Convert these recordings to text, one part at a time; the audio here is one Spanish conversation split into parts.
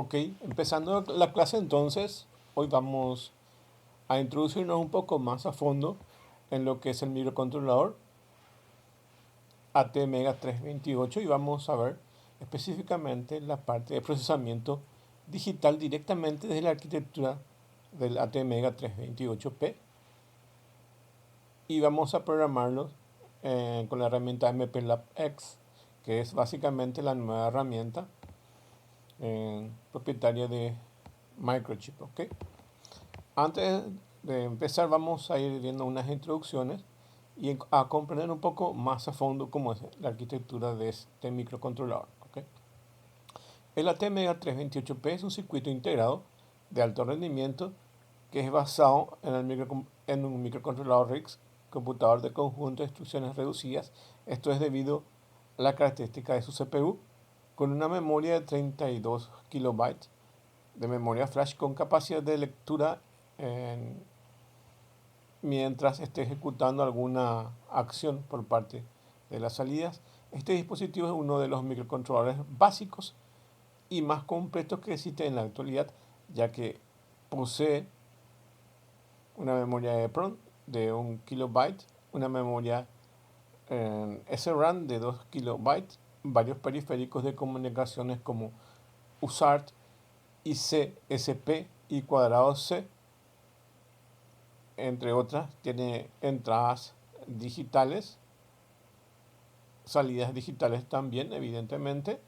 Ok, empezando la clase entonces, hoy vamos a introducirnos un poco más a fondo en lo que es el microcontrolador ATmega 328 y vamos a ver específicamente la parte de procesamiento digital directamente desde la arquitectura del ATmega 328P y vamos a programarlo con la herramienta MPLAB X, que es básicamente la nueva herramienta propietaria de Microchip. ¿Ok? Antes de empezar vamos a ir viendo unas introducciones y a comprender un poco más a fondo cómo es la arquitectura de este microcontrolador. ¿Ok? El ATmega 328P es un circuito integrado de alto rendimiento que es basado en un microcontrolador RISC, computador de conjunto de instrucciones reducidas. Esto es debido a la característica de su CPU, con una memoria de 32 kilobytes de memoria flash con capacidad de lectura mientras esté ejecutando alguna acción por parte de las salidas. Este dispositivo es uno de los microcontroladores básicos y más completos que existe en la actualidad, ya que posee una memoria EEPROM de 1 kilobyte, una memoria SRAM de 2 kilobytes, varios periféricos de comunicaciones como USART, IC, y cuadrado C, entre otras. Tiene entradas digitales, salidas digitales también, evidentemente,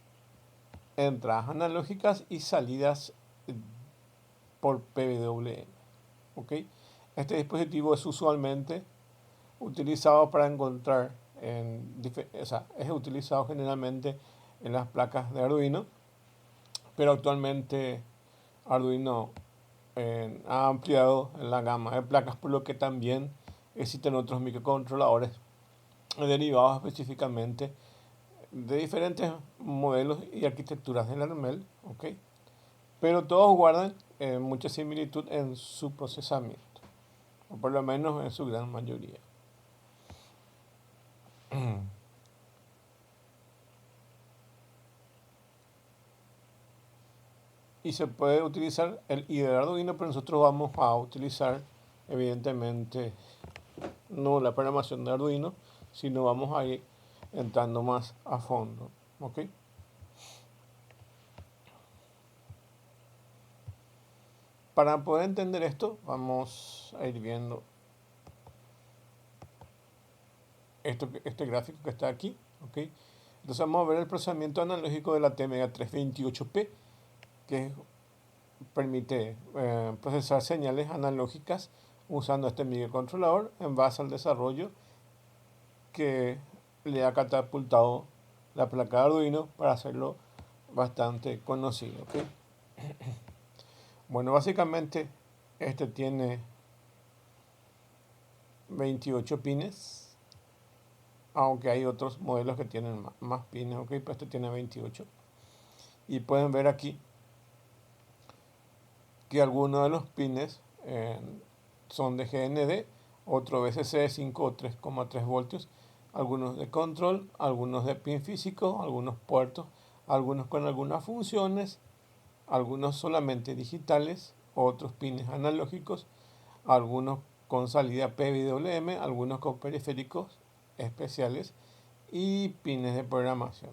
entradas analógicas y salidas por PWM. ¿Ok? Este dispositivo es usualmente utilizado para encontrar, es utilizado generalmente en las placas de Arduino, pero actualmente Arduino ha ampliado la gama de placas, por lo que también existen otros microcontroladores derivados específicamente de diferentes modelos y arquitecturas del ARMEL, ¿ok? Pero todos guardan mucha similitud en su procesamiento, o por lo menos en su gran mayoría. Y se puede utilizar el IDE de Arduino, pero nosotros vamos a utilizar evidentemente no la programación de Arduino, sino vamos a ir entrando más a fondo. ¿Ok? Para poder entender esto, vamos a ir viendo este gráfico que está aquí. ¿Ok? Entonces vamos a ver el procesamiento analógico de la ATmega 328P, que permite procesar señales analógicas usando este microcontrolador en base al desarrollo que le ha catapultado la placa de Arduino para hacerlo bastante conocido. ¿Okay? Bueno, básicamente este tiene 28 pines, aunque hay otros modelos que tienen más pines, ¿ok? Pero este tiene 28. Y pueden ver aquí que algunos de los pines son de GND, otro VCC de 5 o 3,3 voltios, algunos de control, algunos de pin físico, algunos puertos, algunos con algunas funciones, algunos solamente digitales, otros pines analógicos, algunos con salida PWM, algunos con periféricos especiales y pines de programación.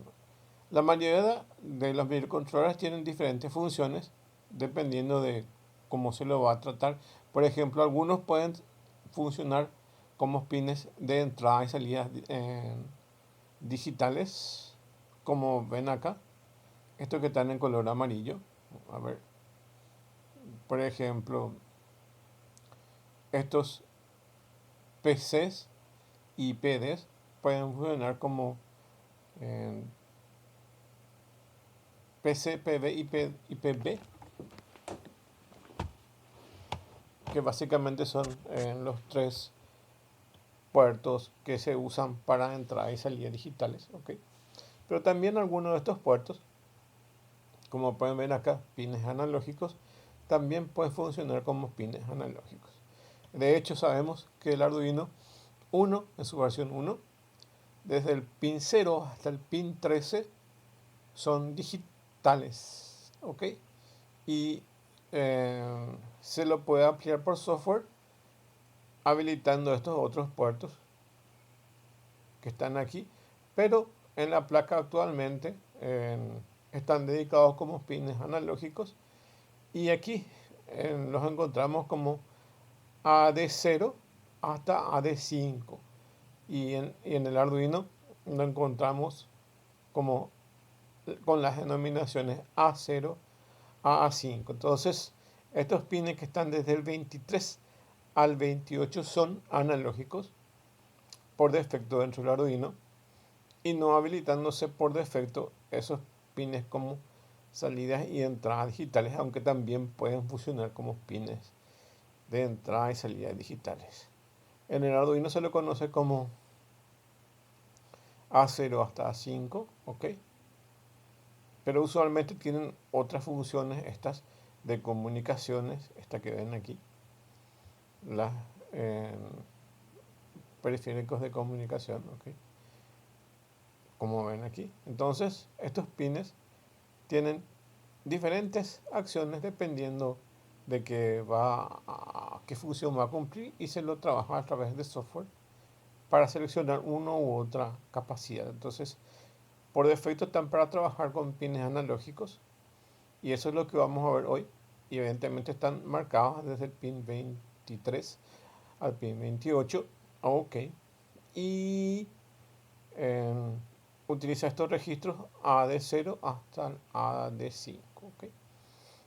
La mayoría de los microcontroladores tienen diferentes funciones dependiendo de cómo se lo va a tratar. Por ejemplo, algunos pueden funcionar como pines de entrada y salida digitales, como ven acá, estos que están en color amarillo. A ver, por ejemplo, estos PCs y PDs pueden funcionar como PC, PB y PB, que básicamente son los tres puertos que se usan para entrada y salida digitales. ¿Ok? Pero también algunos de estos puertos, como pueden ver acá, pines analógicos, también pueden funcionar como pines analógicos. De hecho, sabemos que el Arduino 1, en su versión 1, desde el pin 0 hasta el pin 13, son digitales. ¿Ok? y se lo puede ampliar por software habilitando estos otros puertos que están aquí, pero en la placa actualmente están dedicados como pines analógicos y aquí los encontramos como AD0 hasta AD5 y en el Arduino lo encontramos como con las denominaciones A0 a A5. Entonces, estos pines que están desde el 23 al 28 son analógicos por defecto dentro del Arduino y no habilitándose por defecto esos pines como salidas y entradas digitales, aunque también pueden funcionar como pines de entrada y salida digitales. En el Arduino se lo conoce como A0 hasta A5, ¿ok? Pero usualmente tienen otras funciones estas de comunicaciones, esta que ven aquí, las periféricos de comunicación, ¿ok? Como ven aquí. Entonces, estos pines tienen diferentes acciones dependiendo de qué función va a cumplir y se lo trabaja a través de software para seleccionar una u otra capacidad. Entonces, por defecto están para trabajar con pines analógicos y eso es lo que vamos a ver hoy. Y evidentemente están marcados desde el pin 23 al pin 28. Ok. Y utiliza estos registros AD0 hasta el AD5. ¿Okay?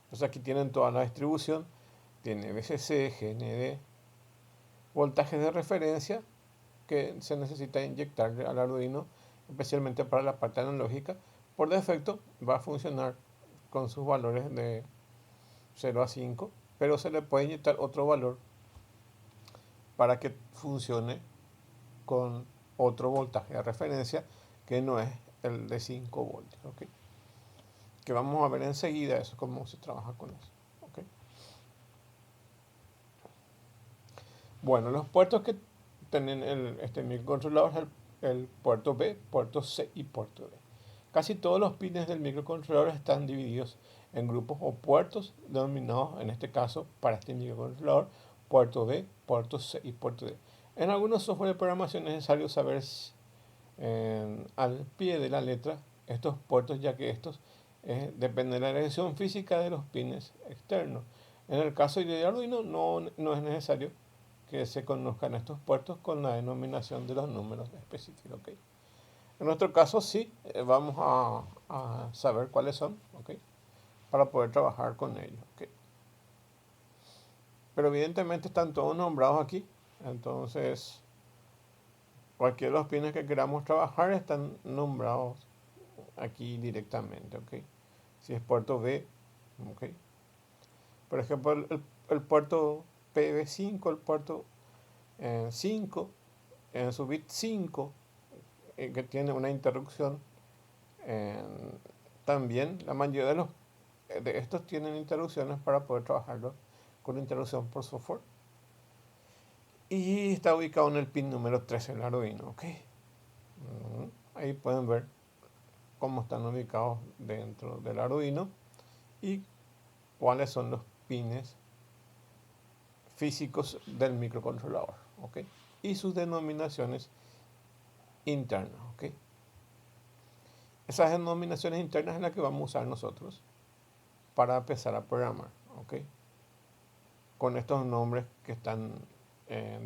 Entonces aquí tienen toda la distribución. Tiene VCC, GND, voltajes de referencia que se necesita inyectar al Arduino, especialmente para la parte analógica. Por defecto va a funcionar con sus valores de 0 a 5, pero se le puede inyectar otro valor para que funcione con otro voltaje de referencia que no es el de 5 voltios. ¿Okay? Que vamos a ver enseguida eso, cómo se trabaja con eso. ¿Okay? Bueno, los puertos que tienen este microcontrolador es el puerto B, puerto C y puerto D. Casi todos los pines del microcontrolador están divididos en grupos o puertos denominados, en este caso, para este microcontrolador, puerto B, puerto C y puerto D. En algunos software de programación es necesario saber al pie de la letra estos puertos, ya que estos dependen de la dirección física de los pines externos. En el caso de Arduino no es necesario que se conozcan estos puertos con la denominación de los números específicos. ¿Okay? En nuestro caso sí, vamos a saber cuáles son, ¿okay? Para poder trabajar con ellos. ¿Okay? Pero evidentemente están todos nombrados aquí, entonces cualquiera de los pines que queramos trabajar están nombrados aquí directamente. ¿Okay? Si es puerto B, ¿okay? Por ejemplo, el puerto PB5, el puerto 5, en su bit 5, que tiene una interrupción. También la mayoría de estos tienen interrupciones para poder trabajarlo con interrupción por software. Y está ubicado en el pin número 13 del Arduino. ¿Okay? Ahí pueden ver cómo están ubicados dentro del Arduino y cuáles son los pines físicos del microcontrolador. ¿Okay? Y sus denominaciones internas. ¿Okay? Esas denominaciones internas es las que vamos a usar nosotros para empezar a programar, ¿ok? Con estos nombres que están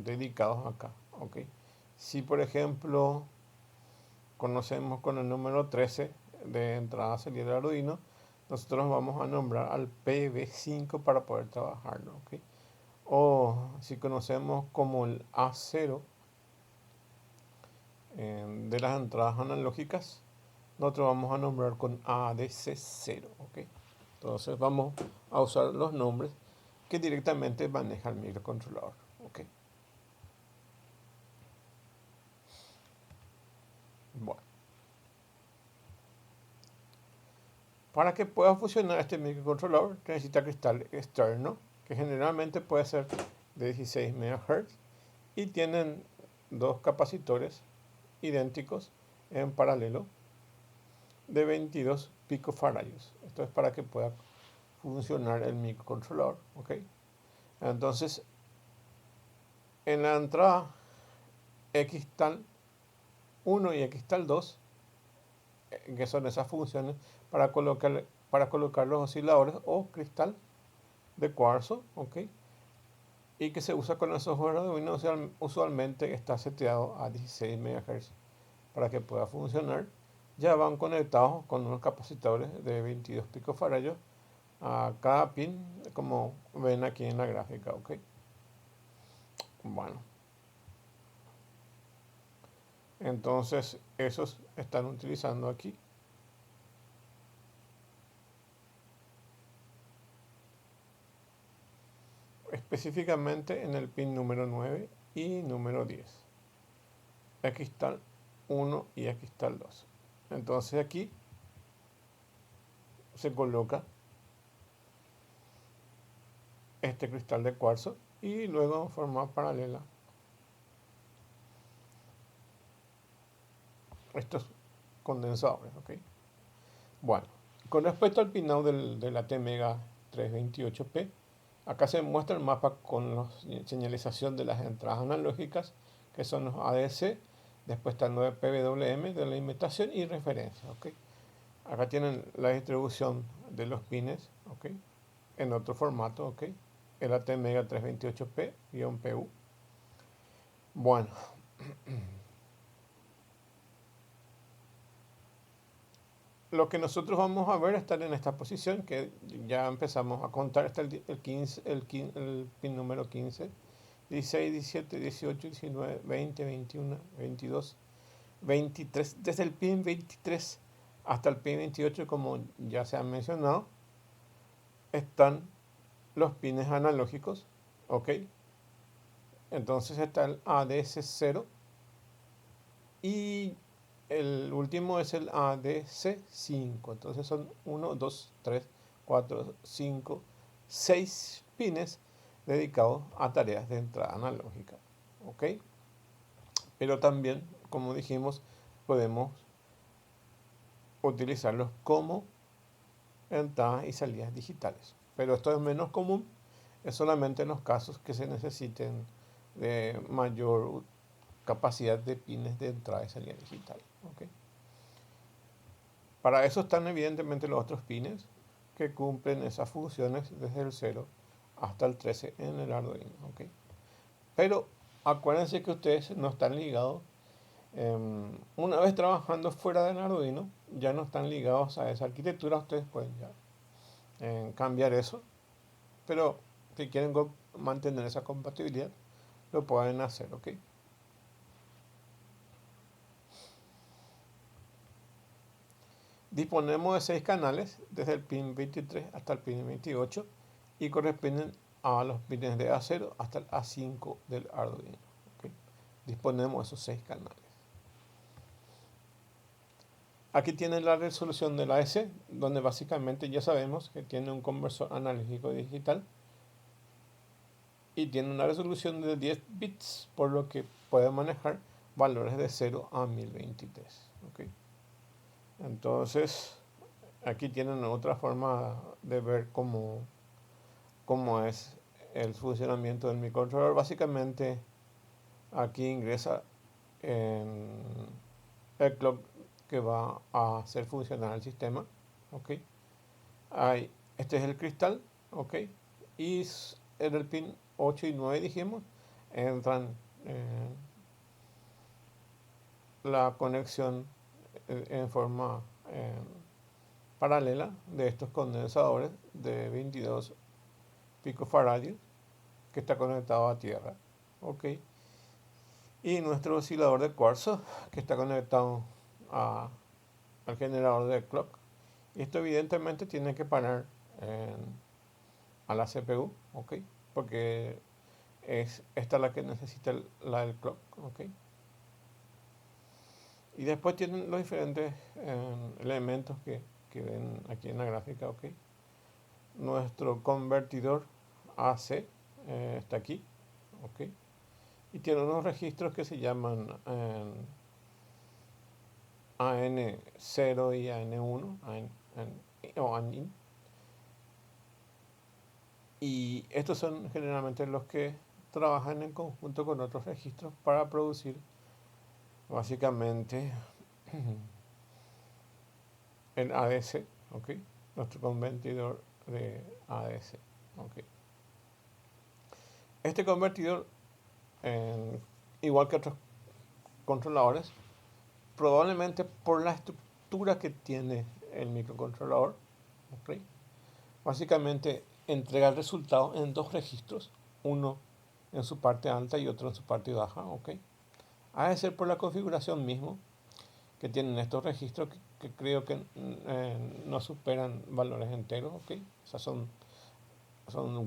dedicados acá, ¿ok? Si por ejemplo conocemos con el número 13 de entrada salida del Arduino, nosotros vamos a nombrar al PB5 para poder trabajarlo, ¿ok? O si conocemos como el A0 de las entradas analógicas, nosotros vamos a nombrar con ADC0, ¿ok? Entonces vamos a usar los nombres que directamente maneja el microcontrolador, ¿ok? Bueno, para que pueda funcionar este microcontrolador necesita cristal externo, que generalmente puede ser de 16 MHz y tienen dos capacitores idénticos en paralelo de 22 picofarads. Esto es para que pueda funcionar el microcontrolador, ¿ok? Entonces, en la entrada xtal 1 y xtal 2, que son esas funciones para colocar los osciladores o cristal de cuarzo, ¿ok? Y que se usa con el software Arduino, usualmente está seteado a 16 MHz para que pueda funcionar. Ya van conectados con unos capacitores de 22 picofarados a cada pin, como ven aquí en la gráfica, ¿ok? Bueno, entonces esos están utilizando aquí. Específicamente en el pin número 9 y número 10. Xtal 1 y Xtal 2. Entonces aquí se coloca este cristal de cuarzo y luego en forma paralela estos condensadores, ¿ok? Bueno, con respecto al pinout de la T-Mega 328P, acá se muestra el mapa con la señalización de las entradas analógicas, que son los ADC, después está el 9 PWM de la imitación y referencia, ¿ok? Acá tienen la distribución de los pines, ¿ok? En otro formato, ¿ok? El AT-Mega 328P-PU. Bueno, lo que nosotros vamos a ver está en esta posición, que ya empezamos a contar hasta el 15, el pin número 15, 16, 17, 18, 19, 20, 21, 22, 23. Desde el pin 23 hasta el pin 28, como ya se ha mencionado, están los pines analógicos, ¿ok? Entonces está el ADC0 y el último es el ADC5. Entonces son 1, 2, 3, 4, 5, 6 pines dedicados a tareas de entrada analógica, ¿ok? Pero también, como dijimos, podemos utilizarlos como entradas y salidas digitales. Pero esto es menos común, es solamente en los casos que se necesiten de mayor capacidad de pines de entrada y salida digital. ¿Okay? Para eso están evidentemente los otros pines que cumplen esas funciones desde el 0 hasta el 13 en el Arduino. ¿Okay? Pero acuérdense que ustedes no están ligados, una vez trabajando fuera del Arduino, ya no están ligados a esa arquitectura, ustedes pueden ya cambiar eso, pero si quieren mantener esa compatibilidad, lo pueden hacer, ¿ok? Disponemos de 6 canales, desde el pin 23 hasta el pin 28, y corresponden a los pines de A0 hasta el A5 del Arduino. ¿Okay? Disponemos de esos 6 canales. Aquí tienen la resolución de la S, donde básicamente ya sabemos que tiene un conversor analógico digital y tiene una resolución de 10 bits, por lo que puede manejar valores de 0 a 1023. ¿Okay? Entonces, aquí tienen otra forma de ver cómo es el funcionamiento del microcontrolador. Básicamente, aquí ingresa en el clock que va a hacer funcionar el sistema. ¿Ok? Este es el cristal. ¿Ok? Y en el pin 8 y 9 dijimos, entran la conexión en forma paralela de estos condensadores de 22 picofaradios que está conectado a tierra. ¿Ok? Y nuestro oscilador de cuarzo que está conectado al generador de clock. Y esto evidentemente tiene que parar a la CPU, ¿ok? Porque es esta la que necesita la del clock, ¿ok? Y después tienen los diferentes elementos que ven aquí en la gráfica, ¿ok? Nuestro convertidor AC está aquí, ¿ok? Y tiene unos registros que se llaman AN0 y AN1, o ANIN, Y estos son generalmente los que trabajan en conjunto con otros registros para producir básicamente el ADC, ¿ok? Nuestro convertidor de ADC, ¿ok? Este convertidor, igual que otros controladores, probablemente por la estructura que tiene el microcontrolador, ¿ok? Básicamente entrega el resultado en dos registros, uno en su parte alta y otro en su parte baja, ¿ok? Ha de ser por la configuración mismo que tienen estos registros que creo que no superan valores enteros, ¿ok? O sea, son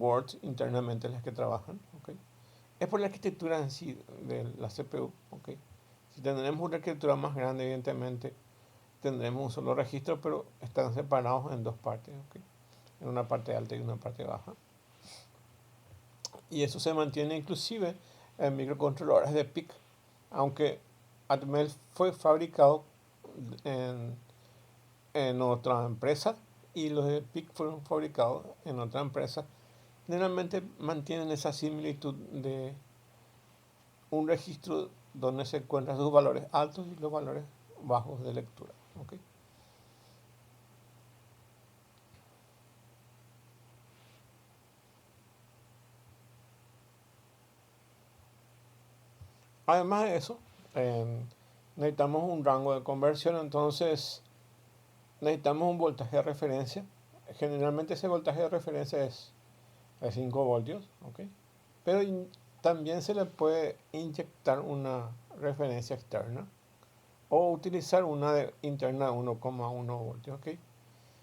words internamente las que trabajan, ¿ok? Es por la arquitectura en sí de la CPU, ¿ok? Si tendremos una arquitectura más grande, evidentemente tendremos un solo registro, pero están separados en dos partes, ¿ok? En una parte alta y una parte baja. Y eso se mantiene inclusive en microcontroladores de PIC, aunque Atmel fue fabricado en, en otra empresa y los de PIC fueron fabricados en otra empresa. Generalmente mantienen esa similitud de un registro donde se encuentran sus valores altos y los valores bajos de lectura, ¿okay? Además de eso, necesitamos un rango de conversión, entonces necesitamos un voltaje de referencia. Generalmente ese voltaje de referencia es de 5 voltios, ¿ok? Pero también se le puede inyectar una referencia externa o utilizar una interna de 1,1 voltios, ¿ok?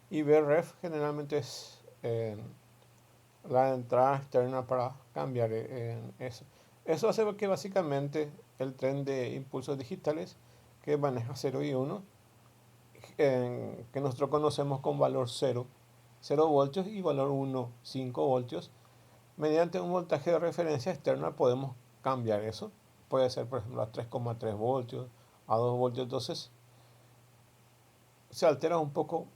Y VREF generalmente es la entrada externa para cambiar eso. Eso hace que básicamente el tren de impulsos digitales que maneja 0 y 1, que nosotros conocemos con valor 0, 0 voltios y valor 1, 5 voltios, mediante un voltaje de referencia externa podemos cambiar eso. Puede ser, por ejemplo, a 3,3 voltios, a 2 voltios. Entonces, se altera un poco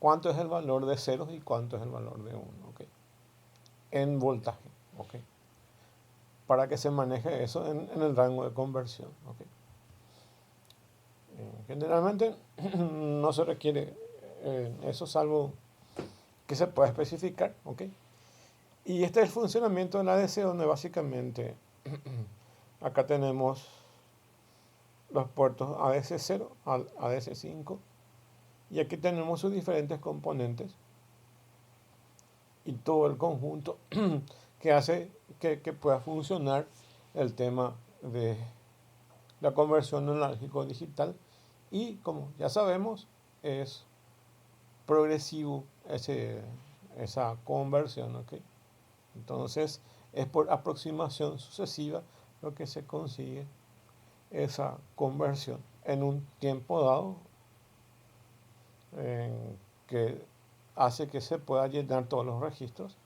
cuánto es el valor de ceros y cuánto es el valor de 1, ¿okay? En voltaje, ¿okay? Para que se maneje eso en el rango de conversión, ¿okay? Generalmente no se requiere eso, salvo que se pueda especificar, ¿okay? Y este es el funcionamiento del ADC, donde básicamente acá tenemos los puertos ADC0 al ADC5 y aquí tenemos sus diferentes componentes y todo el conjunto que hace que pueda funcionar el tema de la conversión analógico-digital. Y como ya sabemos, es progresivo esa conversión, ¿ok? Entonces es por aproximación sucesiva lo que se consigue esa conversión en un tiempo dado, que hace que se pueda llenar todos los registros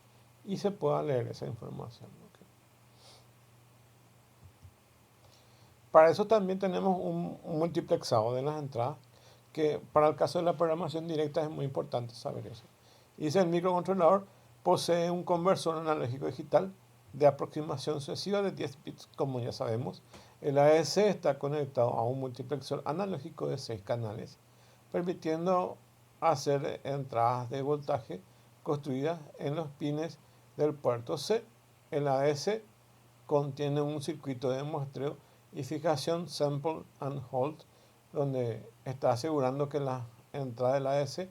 y se pueda leer esa información, ¿okay? Para eso también tenemos un multiplexado de las entradas, que para el caso de la programación directa es muy importante saber eso. Y dice: el microcontrolador posee un conversor analógico digital de aproximación sucesiva de 10 bits, como ya sabemos. El ADC está conectado a un multiplexor analógico de 6 canales, permitiendo hacer entradas de voltaje construidas en los pines del puerto C. El ADC contiene un circuito de muestreo y fijación sample and hold, donde está asegurando que la entrada del ADC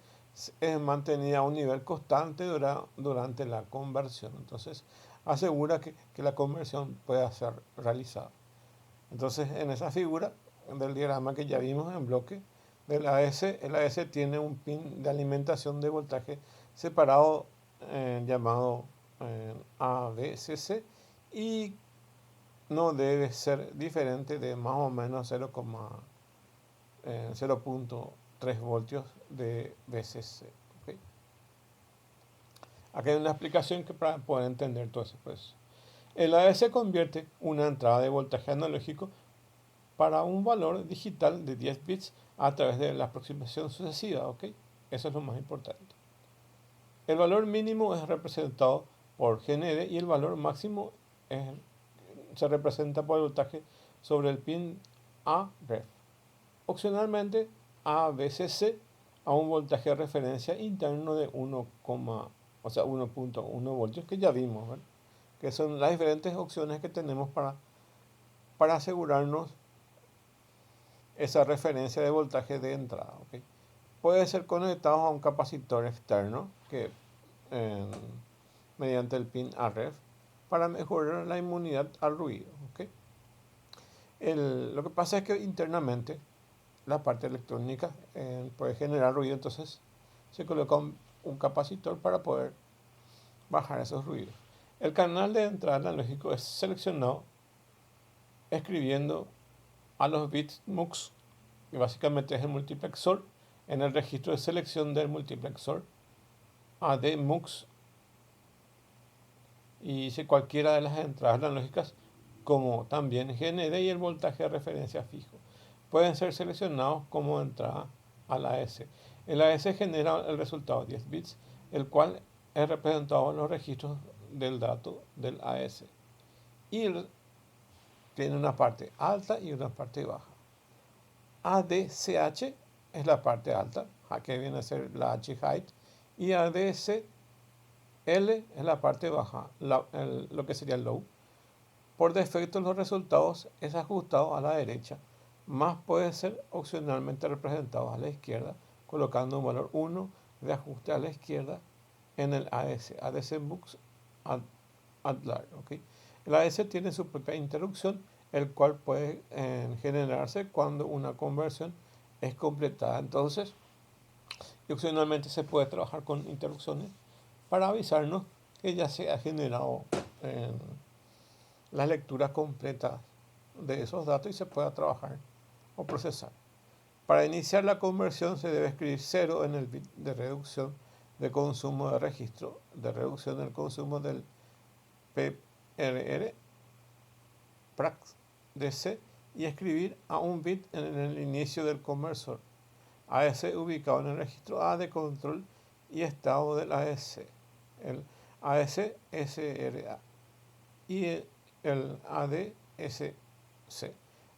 es mantenida a un nivel constante durante la conversión. Entonces asegura que la conversión pueda ser realizada. Entonces, en esa figura del diagrama que ya vimos en bloque del ADC, el ADC tiene un pin de alimentación de voltaje separado, llamado ADCC, y no debe ser diferente de más o menos 0.3 voltios de VCC, ¿okay? Aquí hay una explicación que para poder entender todo eso. Pues, el ADC convierte una entrada de voltaje analógico para un valor digital de 10 bits a través de la aproximación sucesiva, ¿ok? Eso es lo más importante. El valor mínimo es representado por GND y el valor máximo se representa por el voltaje sobre el pin A-ref. Opcionalmente, ABCC a un voltaje de referencia interno de 1.1 voltios, que ya vimos, ¿verdad? Que son las diferentes opciones que tenemos para asegurarnos esa referencia de voltaje de entrada. ¿Okay? Puede ser conectado a un capacitor externo que, mediante el pin AREF para mejorar la inmunidad al ruido. ¿Okay? Lo que pasa es que internamente la parte electrónica puede generar ruido, entonces se coloca un capacitor para poder bajar esos ruidos. El canal de entrada analógico es seleccionado escribiendo a los bits MUX, que básicamente es el multiplexor, en el registro de selección del multiplexor AD MUX, y si cualquiera de las entradas analógicas, como también GND y el voltaje de referencia fijo, pueden ser seleccionados como entrada al AS. El AS genera el resultado 10 bits, el cual es representado en los registros del dato del AS. Y tiene una parte alta y una parte baja. ADCH es la parte alta, que viene a ser la H height, y ADCL es la parte baja, lo que sería el low. Por defecto los resultados es ajustado a la derecha, más puede ser opcionalmente representado a la izquierda, colocando un valor 1 de ajuste a la izquierda en el ADC MUX Adlar. ¿Okay? El ADC tiene su propia interrupción, el cual puede generarse cuando una conversión es completada. Entonces, opcionalmente se puede trabajar con interrupciones para avisarnos que ya se ha generado las lecturas completas de esos datos y se pueda trabajar o procesar. Para iniciar la conversión se debe escribir 0 en el bit de reducción de consumo de registro, de reducción del consumo del PRR prax DC, y escribir a un bit en el inicio del conversor AS ubicado en el registro A de control y estado del AS, el AS-SRA y el ADSC.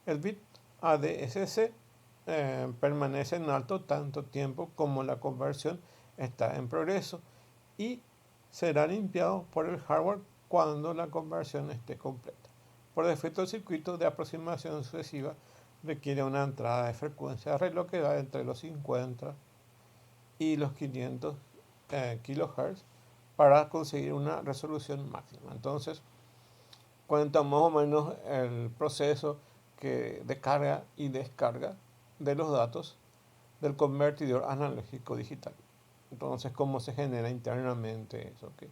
El bit ADSC permanece en alto tanto tiempo como la conversión está en progreso y será limpiado por el hardware cuando la conversión esté completa. Por defecto, el circuito de aproximación sucesiva requiere una entrada de frecuencia de reloj que va entre los 50 y los 500 kHz para conseguir una resolución máxima. Entonces, cuenta más o menos el proceso de carga y descarga de los datos del convertidor analógico digital. Entonces, cómo se genera internamente eso. ¿Okay?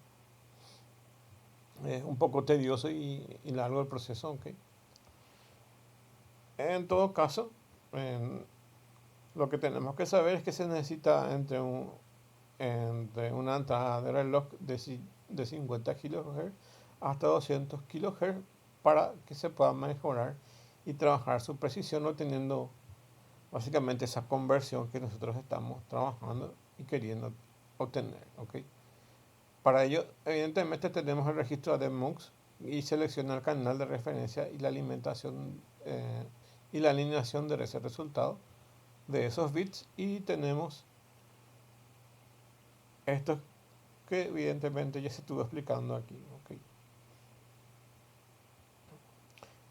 Es un poco tedioso y largo el proceso. ¿Okay? En todo caso, lo que tenemos que saber es que se necesita entre una entrada de reloj de 50 kHz hasta 200 kHz para que se pueda mejorar y trabajar su precisión, obteniendo básicamente esa conversión que nosotros estamos trabajando y queriendo obtener. ¿Okay? Para ello, evidentemente, tenemos el registro de MUX y selecciona el canal de referencia y la alimentación y la alineación de ese resultado de esos bits, y tenemos esto que evidentemente ya se estuvo explicando aquí. ¿Okay?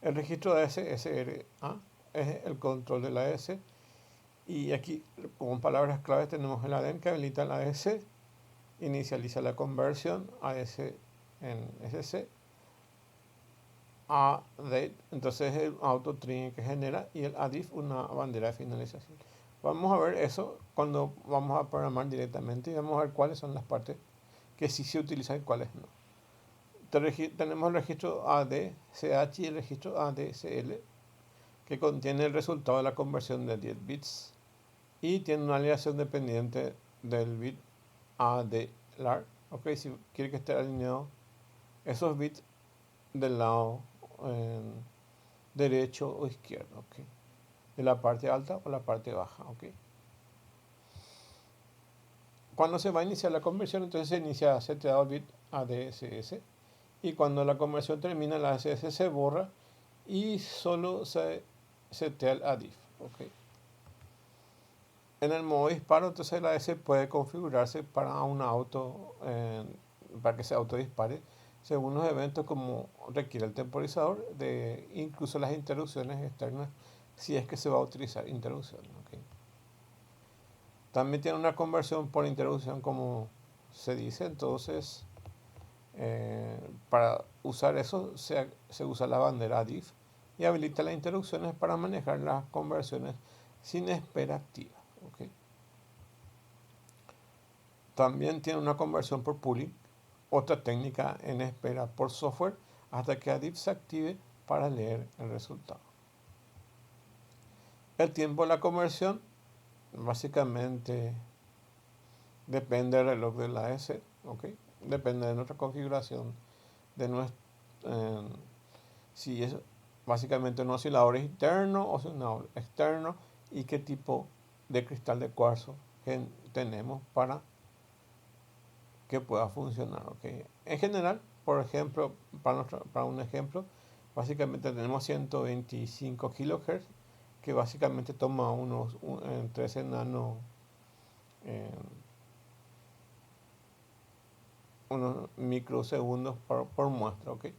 El registro de SRA es el control del AS, y aquí con palabras claves tenemos el ADEN que habilita el AS, inicializa la conversión AS en SC, ADATE, entonces el auto trigger que genera, y el ADIF una bandera de finalización. Vamos a ver eso cuando vamos a programar directamente y vamos a ver cuáles son las partes que sí se utilizan y cuáles no. Tenemos el registro ADCH y el registro ADCL, que contiene el resultado de la conversión de 10 bits y tiene una alineación dependiente del bit ADLAR. Okay, si quiere que esté alineado esos bits del lado derecho o izquierdo, okay, de la parte alta o la parte baja. Okay. Cuando se va a iniciar la conversión, entonces se inicia seteado bit a DSS. Y cuando la conversión termina, la DSS se borra y solo se setea el ADIF. ¿Okay? En el modo disparo, entonces la ADS puede configurarse para un auto, para que se autodispare según los eventos como requiere el temporizador, de incluso las interrupciones externas, si es que se va a utilizar interrupción. ¿Okay? También tiene una conversión por interrupción, como se dice, entonces para usar eso se usa la bandera DIF y habilita las interrupciones para manejar las conversiones sin espera activa. ¿Okay? También tiene una conversión por pooling, otra técnica en espera por software hasta que ADIF se active para leer el resultado. El tiempo de la conversión básicamente depende del reloj de la AES, ¿okay? Depende de nuestra configuración, de nuestro, si es básicamente un oscilador interno o oscilador externo y qué tipo de cristal de cuarzo tenemos para que pueda funcionar. ¿Okay? En general, por ejemplo, para un ejemplo, básicamente tenemos 125 kHz que básicamente toma unos 13 nano, unos microsegundos por muestra. ¿Okay?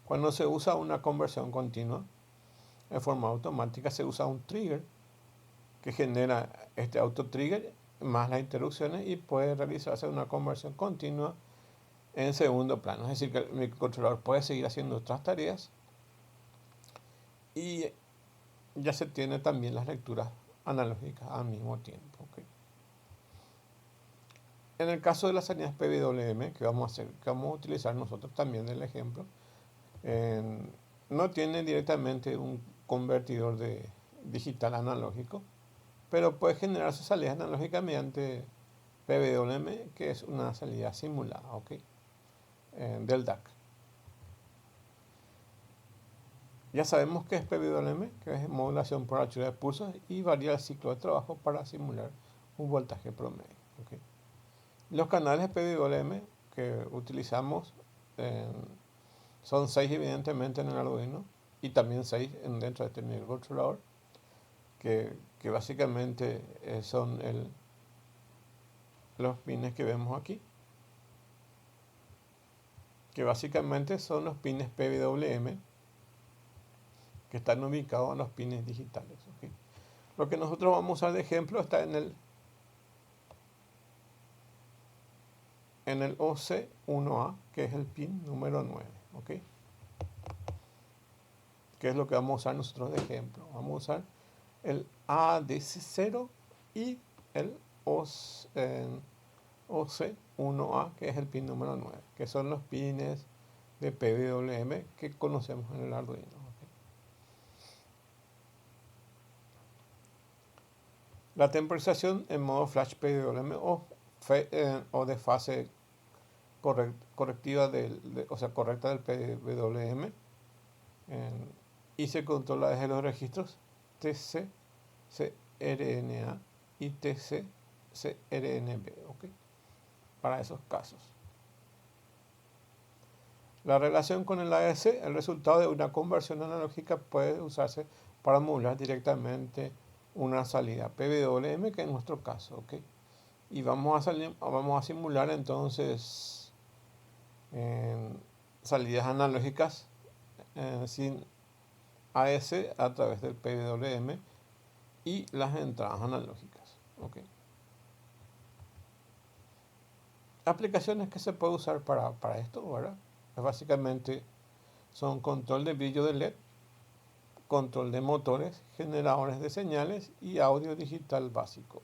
Cuando se usa una conversión continua de forma automática, se usa un trigger que genera este auto trigger más las interrupciones y puede realizarse una conversión continua en segundo plano. Es decir, que el microcontrolador puede seguir haciendo otras tareas y ya se tiene también las lecturas analógicas al mismo tiempo. ¿Okay? En el caso de las salidas PWM que vamos a utilizar nosotros también del ejemplo, no tiene directamente un convertidor de digital analógico, pero puede generar su salida analógica mediante PWM, que es una salida simulada, ¿okay? Del DAC. Ya sabemos que es PWM, que es modulación por anchura de pulsos y varía el ciclo de trabajo para simular un voltaje promedio. ¿Okay? Los canales PWM que utilizamos son 6 evidentemente en el Arduino y también 6 dentro de este microcontrolador, que básicamente son los pines que vemos aquí, que básicamente son los pines PWM que están ubicados en los pines digitales. ¿Okay? Lo que nosotros vamos a usar de ejemplo está en el OC1A, que es el pin número 9. ¿Okay? ¿Qué es lo que vamos a usar nosotros de ejemplo? Vamos a usar el ADC0 y el OC1A, que es el pin número 9, que son los pines de PWM que conocemos en el Arduino. ¿Okay? La temporización en modo flash PWM o de fase correctiva correcta del PWM, y se controla desde los registros TC, CRNA y TC, CRNB, ¿okay? Para esos casos. La relación con el ADC, el resultado de una conversión analógica, puede usarse para modular directamente una salida PWM, que es nuestro caso. ¿Okay? Y vamos a simular entonces salidas analógicas sin AS a través del PWM y las entradas analógicas. ¿Okay? Aplicaciones que se puede usar para esto, ¿verdad? Pues básicamente son control de brillo de LED, control de motores, generadores de señales y audio digital básico,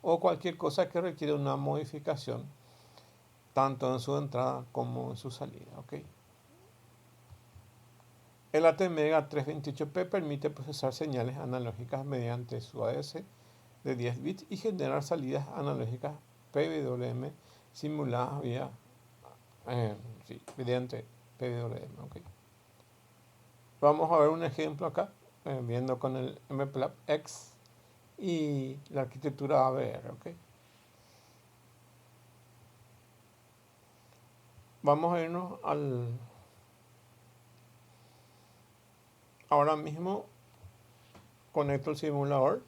o cualquier cosa que requiera una modificación tanto en su entrada como en su salida. ¿Okay? El ATmega 328P permite procesar señales analógicas mediante su ADC de 10 bits y generar salidas analógicas PWM simuladas mediante PWM. ¿Okay? Vamos a ver un ejemplo acá, viendo con el MPLAB X y la arquitectura AVR, ¿ok? Vamos a irnos ahora mismo conecto el simulador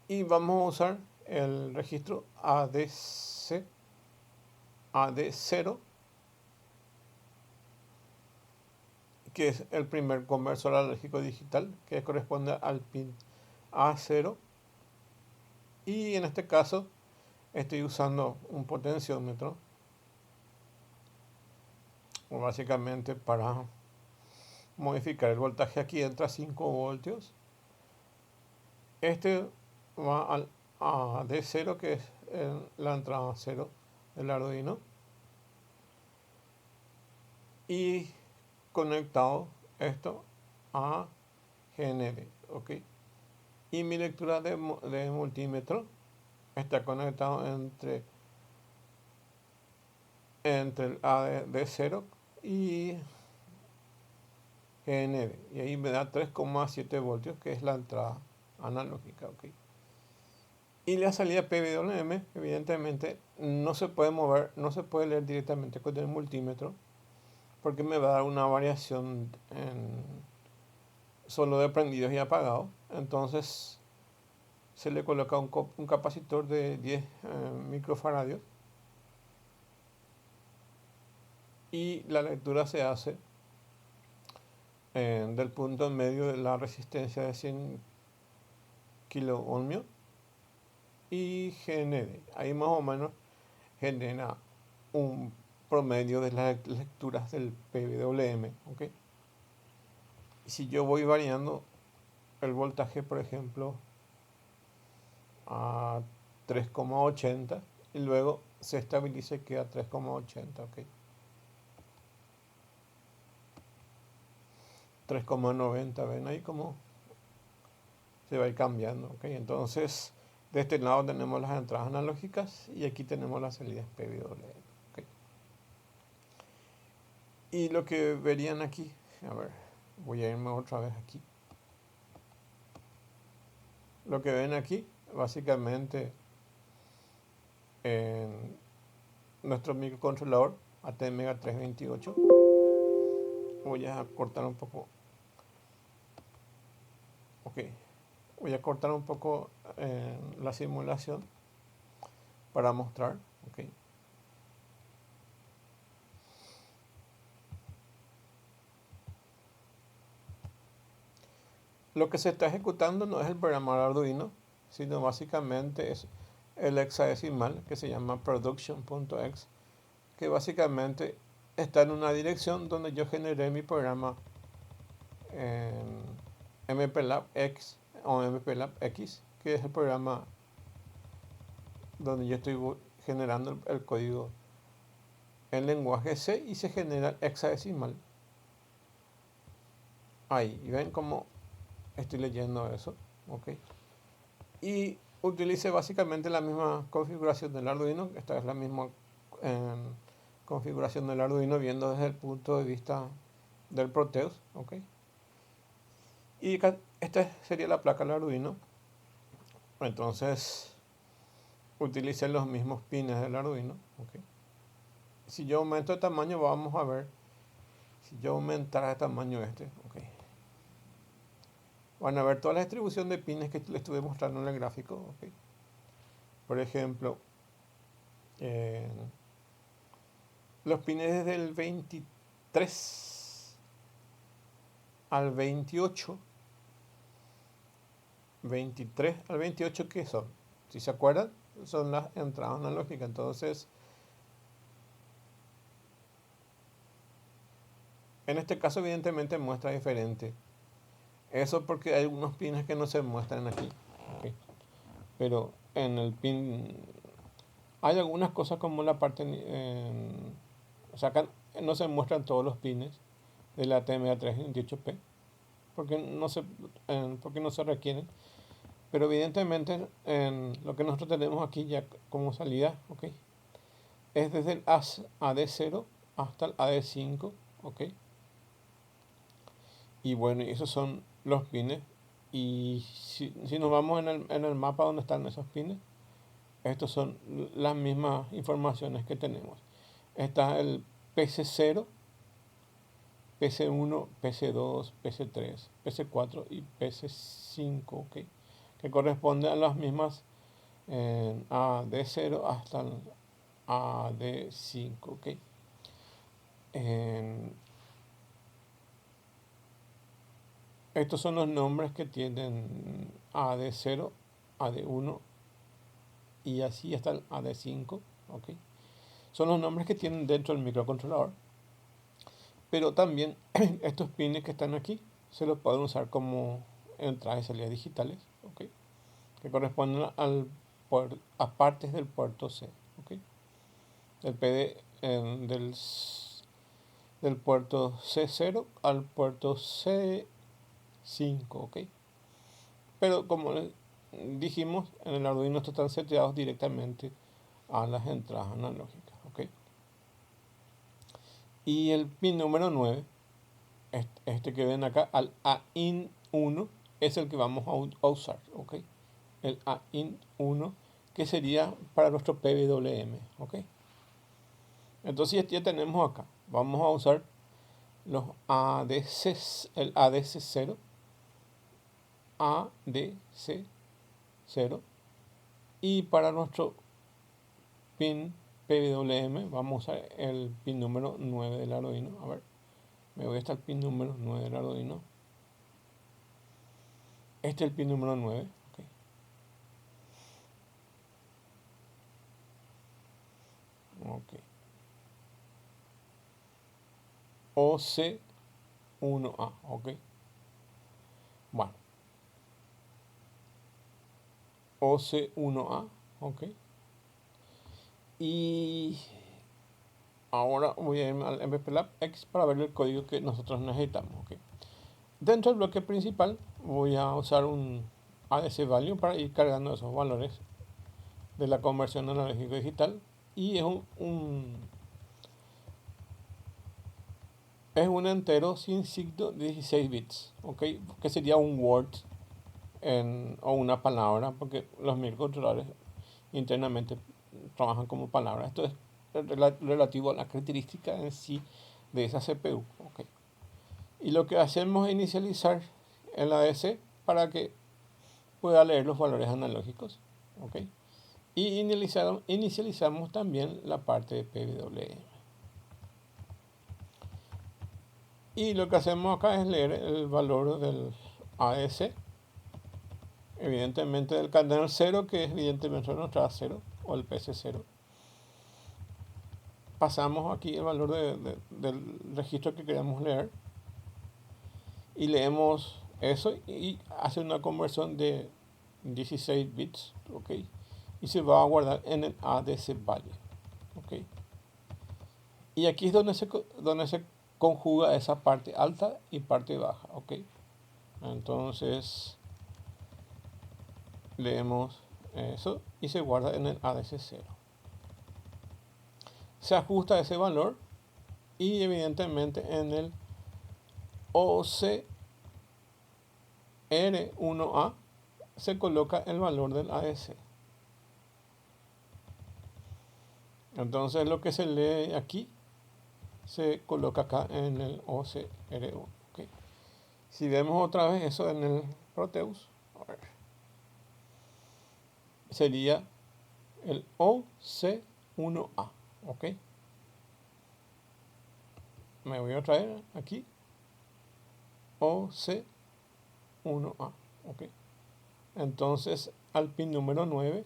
y vamos a usar el registro AD0, que es el primer conversor alérgico digital, que corresponde al pin A0, y en este caso estoy usando un potenciómetro básicamente para modificar el voltaje. Aquí entra 5 voltios. Este va al AD0, que es la entrada 0 del Arduino, y conectado esto a GND, ¿ok? Y mi lectura de multímetro está conectado entre el AD0 y GND, y ahí me da 3,7 voltios, que es la entrada analógica, ¿ok? Y la salida PWM, evidentemente, no se puede mover, no se puede leer directamente con el multímetro, porque me va a dar una variación solo de prendidos y apagados. Entonces se le coloca un capacitor de 10 microfaradios, y la lectura se hace del punto en medio de la resistencia de 100 kilo ohmios y GND. Ahí más o menos genera un promedio de las lecturas del PWM, ¿ok? Si yo voy variando el voltaje, por ejemplo, a 3,80, y luego se estabiliza y queda 3,80, ¿ok? 3,90, ven ahí cómo se va a ir cambiando, ¿ok? Entonces, de este lado tenemos las entradas analógicas y aquí tenemos las salidas PWM, ¿ok? Y lo que verían aquí, a ver, voy a irme otra vez aquí. Lo que ven aquí, básicamente, en nuestro microcontrolador ATmega328. Voy a cortar un poco. Ok. Voy a cortar un poco la simulación para mostrar. Ok. Lo que se está ejecutando no es el programa de Arduino, sino básicamente es el hexadecimal que se llama production.x, que básicamente está en una dirección donde yo generé mi programa en MPLAB X o MPLAB X, que es el programa donde yo estoy generando el código en lenguaje C y se genera el hexadecimal. Ahí, y ven cómo estoy leyendo eso, ok. Y utilice básicamente la misma configuración del Arduino. Esta es la misma configuración del Arduino viendo desde el punto de vista del Proteus, ok. Y esta sería la placa del Arduino. Entonces utilicé los mismos pines del Arduino, ok. Si yo aumento el tamaño, vamos a ver. Si yo aumentara el tamaño ok, van a ver toda la distribución de pines que les estuve mostrando en el gráfico, ok. Por ejemplo, los pines desde el 23 al 28. 23 al 28, ¿qué son? Si se acuerdan, son las entradas analógicas. Entonces, en este caso evidentemente muestra diferente. Eso porque hay algunos pines que no se muestran aquí, okay. Pero en el pin hay algunas cosas como la parte, o sea, acá no se muestran todos los pines de la ATmega328P porque porque no se requieren. Pero evidentemente lo que nosotros tenemos aquí ya como salida, okay, es desde el AD0 hasta el AD5, ok. Y bueno, esos son los pines. Y si nos vamos en el mapa donde están esos pines, estos son las mismas informaciones que tenemos. Está el PC0, PC1, PC2, PC3, PC4 y PC5, ¿ok? Que corresponden a las mismas AD0 hasta el AD5, ¿ok? Estos son los nombres que tienen AD0, AD1 y así hasta el AD5, ¿ok? Son los nombres que tienen dentro del microcontrolador. Pero también estos pines que están aquí se los pueden usar como entradas y salidas digitales, ¿ok? Que corresponden a partes del puerto C, ¿ok? Del PD, del puerto C0 al puerto C5, ¿ok? Pero como dijimos, en el Arduino estos están seteados directamente a las entradas analógicas, ¿ok? Y el pin número 9, este que ven acá, al AIN1, es el que vamos a usar, ¿ok? El AIN1, que sería para nuestro PWM, ¿ok? Entonces ya tenemos acá, vamos a usar los ADC, el ADC0, ADC0, y para nuestro pin PWM vamos a usar el pin número 9 del Arduino. A ver, me voy hasta el pin número 9 del Arduino. Este es el pin número 9. Okay. Okay. OC1A. Ok. Bueno. OC1A. Ok. Y ahora voy a ir al MPLAB X para ver el código que nosotros necesitamos. Okay. Dentro del bloque principal voy a usar un ADC value para ir cargando esos valores de la conversión analógico digital, y es un entero sin signo de 16 bits, ¿ok? Que sería un word o una palabra, porque los microcontroladores internamente trabajan como palabras. Esto es relativo a la característica en sí de esa CPU, ¿ok? Y lo que hacemos es inicializar el ADC para que pueda leer los valores analógicos, ¿ok? Y inicializamos también la parte de PWM. Y lo que hacemos acá es leer el valor del ADC, evidentemente del canal 0, que es evidentemente nuestra 0, o el PC0. Pasamos aquí el valor del registro que queremos leer y leemos eso y hace una conversión de 16 bits, ¿ok? Y se va a guardar en el ADC value, ¿ok? Y aquí es donde se conjuga esa parte alta y parte baja, ¿ok? Entonces leemos eso y se guarda en el ADC0. Se ajusta ese valor y evidentemente en el OCR1A se coloca el valor del ADC. Entonces lo que se lee aquí se coloca acá en el OCR1. ¿Okay? Si vemos otra vez eso en el Proteus, sería el OC1A. ¿Ok? Me voy a traer aquí OC1A. ¿Ok? Entonces al pin número 9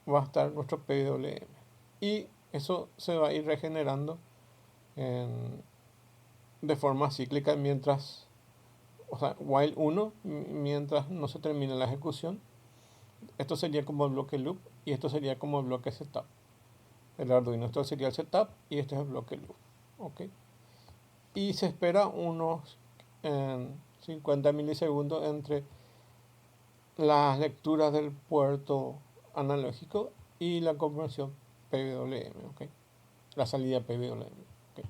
va a estar nuestro PWM. Y eso se va a ir regenerando de forma cíclica mientras, o sea, while 1, mientras no se termine la ejecución. Esto sería como el bloque loop y esto sería como el bloque setup. El Arduino, esto sería el setup y este es el bloque loop. ¿Ok? Y se espera unos 50 milisegundos entre las lecturas del puerto analógico y la conversión PWM, ¿ok? La salida PWM, ¿ok?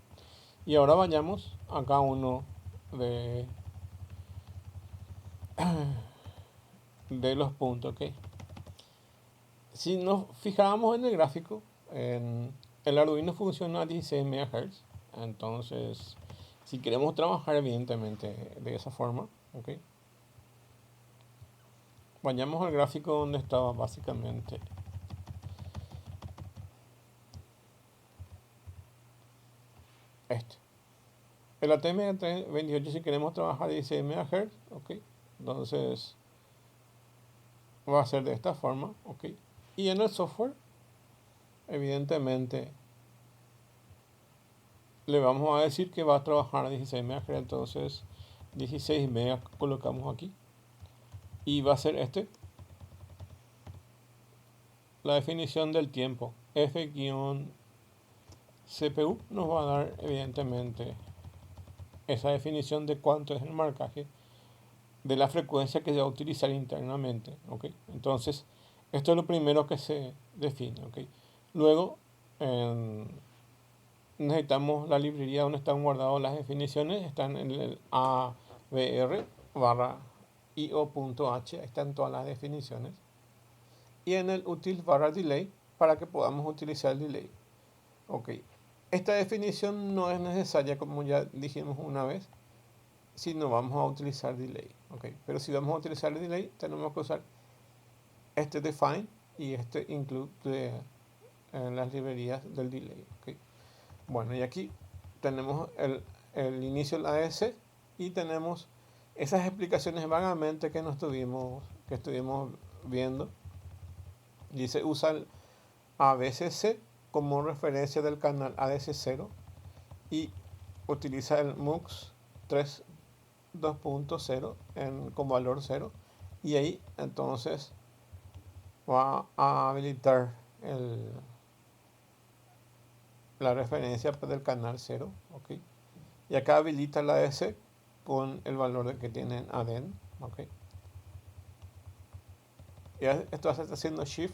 Y ahora vayamos a cada uno de, de los puntos, ¿ok? Si nos fijamos en el gráfico, el Arduino funciona a 16 MHz. Entonces, si queremos trabajar evidentemente de esa forma, ¿ok? Vayamos al gráfico donde estaba básicamente este. El ATM28, si queremos trabajar a 16 MHz, ¿ok? Entonces, va a ser de esta forma, ¿ok? Y en el software, evidentemente, le vamos a decir que va a trabajar a 16 MHz. Entonces, 16 MHz colocamos aquí. Y va a ser la definición del tiempo. F-CPU nos va a dar, evidentemente, esa definición de cuánto es el marcaje de la frecuencia que se va a utilizar internamente, ¿ok? Entonces, esto es lo primero que se define, ¿ok? Luego, necesitamos la librería donde están guardadas las definiciones. Están en el avr/io.h, ahí están todas las definiciones. Y en el util/delay, para que podamos utilizar el delay. Ok, esta definición no es necesaria, como ya dijimos una vez, si no vamos a utilizar delay. Okay. Pero si vamos a utilizar el delay, tenemos que usar este define y este include en las librerías del delay. Okay. Bueno, y aquí tenemos el inicio del AS y tenemos esas explicaciones vagamente que estuvimos viendo. Dice, usa el ABCC como referencia del canal ADC0 y utiliza el MUX 3.2.0 con valor 0, y ahí entonces va a habilitar la referencia del canal 0, ¿ok? Y acá habilita la ADC con el valor que tienen ADEN, ¿ok? Y esto está haciendo shift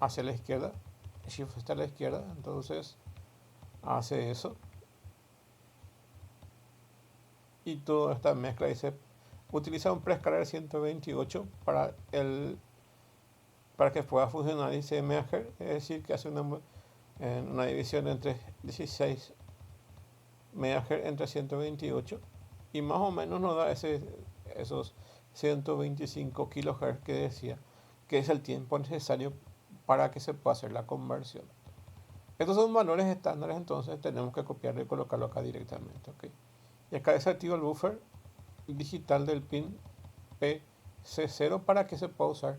hacia la izquierda, shift está a la izquierda, entonces hace eso. Y toda esta mezcla dice, utiliza un preescalar 128 para que pueda funcionar, dice MHz, es decir, que hace una división entre 16 MHz entre 128, y más o menos nos da esos 125 kHz que decía, que es el tiempo necesario para que se pueda hacer la conversión. Estos son valores estándares, entonces tenemos que copiarlo y colocarlo acá directamente, ¿ok? Y acá desactivo el buffer digital del pin PC0 para que se pueda usar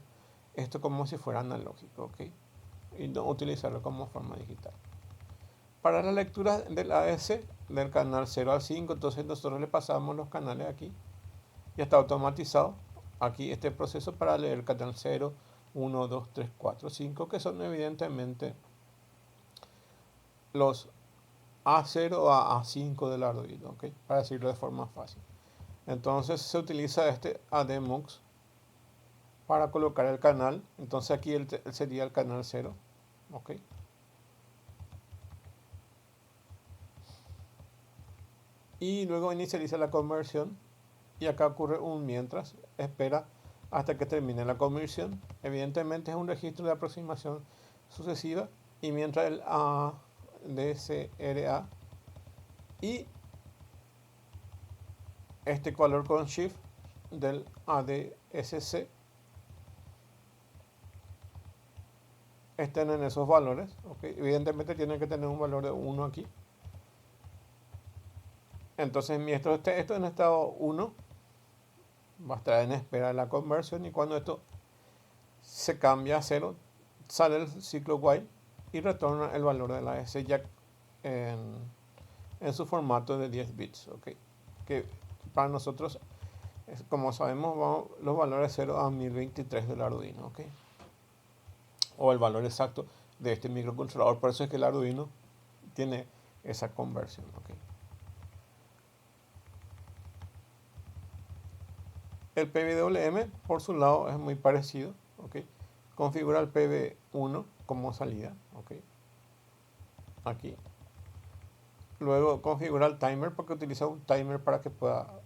esto como si fuera analógico, ¿ok? Y no utilizarlo como forma digital. Para la lectura del AS del canal 0 al 5, entonces nosotros le pasamos los canales aquí. Ya está automatizado aquí este proceso para leer el canal 0, 1, 2, 3, 4, 5, que son evidentemente los A0 a A5 del Arduino, ¿ok? Para decirlo de forma fácil. Entonces se utiliza este ADMUX para colocar el canal. Entonces aquí sería el canal 0, ¿ok? Y luego inicializa la conversión, y acá ocurre un mientras, espera hasta que termine la conversión. Evidentemente es un registro de aproximación sucesiva, y mientras el ADCRA y este valor con shift del ADSC estén en esos valores, ¿okay? Evidentemente tiene que tener un valor de 1 aquí. Entonces mientras esto en estado 1 va a estar en espera de la conversión, y cuando esto se cambia a 0 sale el ciclo while y retorna el valor de la S ya en su formato de 10 bits, ¿okay? Que para nosotros, como sabemos, los valores 0 a 1023 del Arduino, ¿okay? O el valor exacto de este microcontrolador. Por eso es que el Arduino tiene esa conversión, ¿okay? El PWM, por su lado, es muy parecido, ¿okay? Configura el PB1 como salida, ¿okay? Aquí. Luego configura el timer porque utiliza un timer para que pueda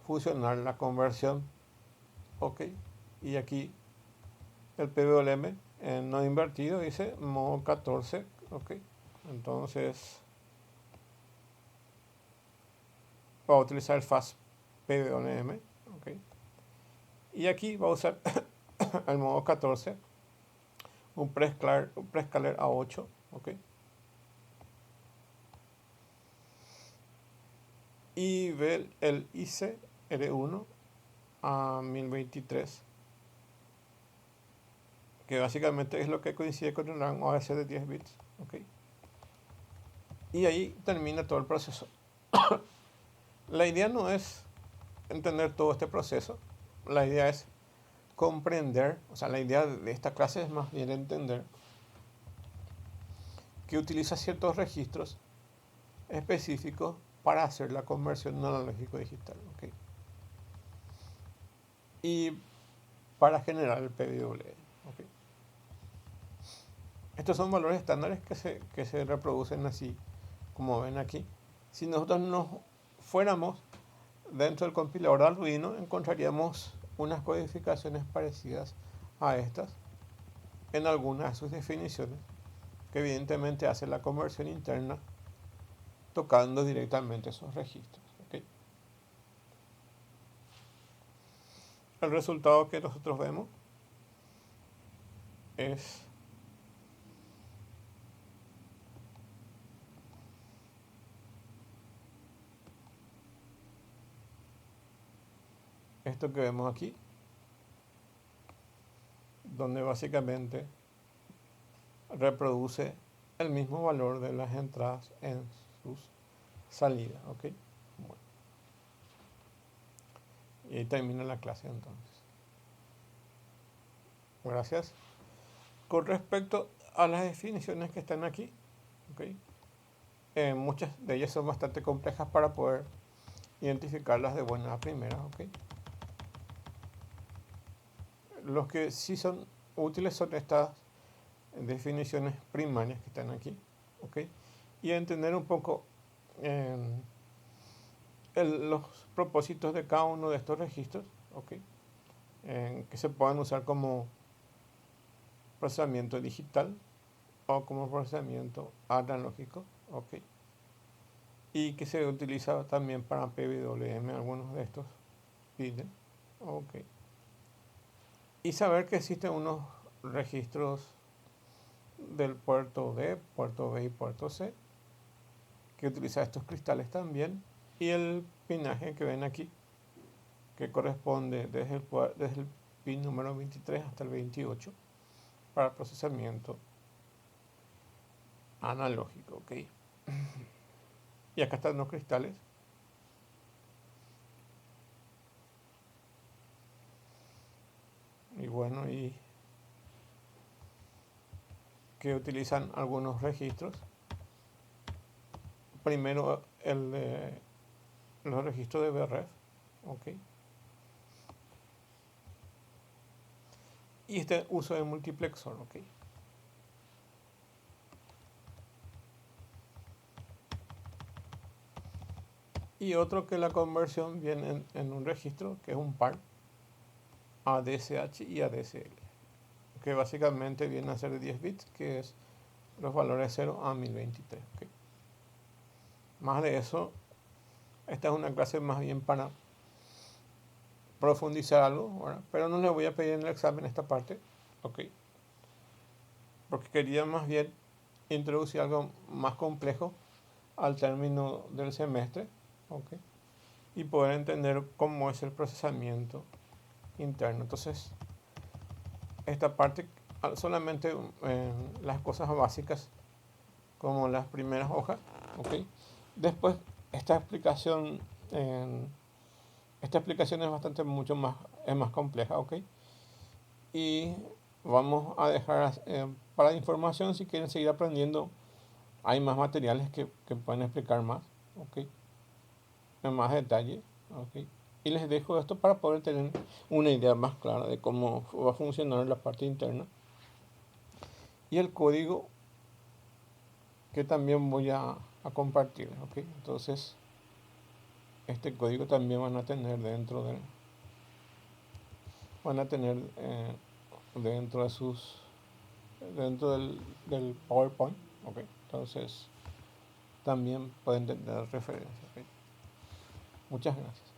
funcionar la conversión. Ok. Y aquí el PWM no invertido dice modo 14. Ok. Entonces va a utilizar el fast PWM. Ok. Y aquí va a usar el modo 14, un prescaler a 8. Ok. Y ve el IC R1 a 1023, que básicamente es lo que coincide con el rango AEC de 10 bits. Okay. Y ahí termina todo el proceso. La idea no es entender todo este proceso, la idea es comprender, o sea, la idea de esta clase es más bien entender que utiliza ciertos registros específicos para hacer la conversión analógico-digital. Okay. Y para generar el PWM. Okay. Estos son valores estándares que se reproducen así, como ven aquí. Si nosotros nos fuéramos dentro del compilador de Arduino, encontraríamos unas codificaciones parecidas a estas en algunas de sus definiciones, que evidentemente hace la conversión interna tocando directamente esos registros. ¿Okay? El resultado que nosotros vemos es esto que vemos aquí, donde básicamente reproduce el mismo valor de las entradas en sus salidas. ¿Okay? Bueno. Y ahí termina la clase entonces. Gracias. Con respecto a las definiciones que están aquí, ¿okay? Muchas de ellas son bastante complejas para poder identificarlas de buena a primera. ¿Okay? Los que sí son útiles son estas definiciones primarias que están aquí. ¿Okay? Y entender un poco los propósitos de cada uno de estos registros. ¿Okay? Que se puedan usar como procesamiento digital o como procesamiento analógico. ¿Okay? Y que se utiliza también para PWM, algunos de estos piden. Okay. Y saber que existen unos registros del puerto D, puerto B y puerto C, que utiliza estos cristales también, y el pinaje que ven aquí, que corresponde desde el pin número 23 hasta el 28 para procesamiento analógico. Okay. Y acá están los cristales. Y bueno, y que utilizan algunos registros. Primero los registros de BREF. Okay. Y este uso de multiplexor. Okay. Y otro que la conversión viene en un registro que es un par ADSH y ADSL, que básicamente viene a ser de 10 bits, que es los valores 0 a 1023. ¿Okay? Más de eso, esta es una clase más bien para profundizar algo, ¿verdad? Pero no le voy a pedir en el examen esta parte, ¿okay? Porque quería más bien introducir algo más complejo al término del semestre, ¿okay? Y poder entender cómo es el procesamiento interno. Entonces, esta parte solamente las cosas básicas como las primeras hojas. ¿Okay? Después esta explicación es bastante es más compleja. ¿Okay? Y vamos a dejar para información, si quieren seguir aprendiendo, hay más materiales que pueden explicar más. ¿Okay? En más detalle. ¿Okay? Y les dejo esto para poder tener una idea más clara de cómo va a funcionar la parte interna. Y el código que también voy a a compartir, ¿ok? Entonces, este código también van a tener dentro del, van a tener dentro de sus, dentro del PowerPoint, ¿ok? Entonces, también pueden tener referencias, ¿ok? Muchas gracias.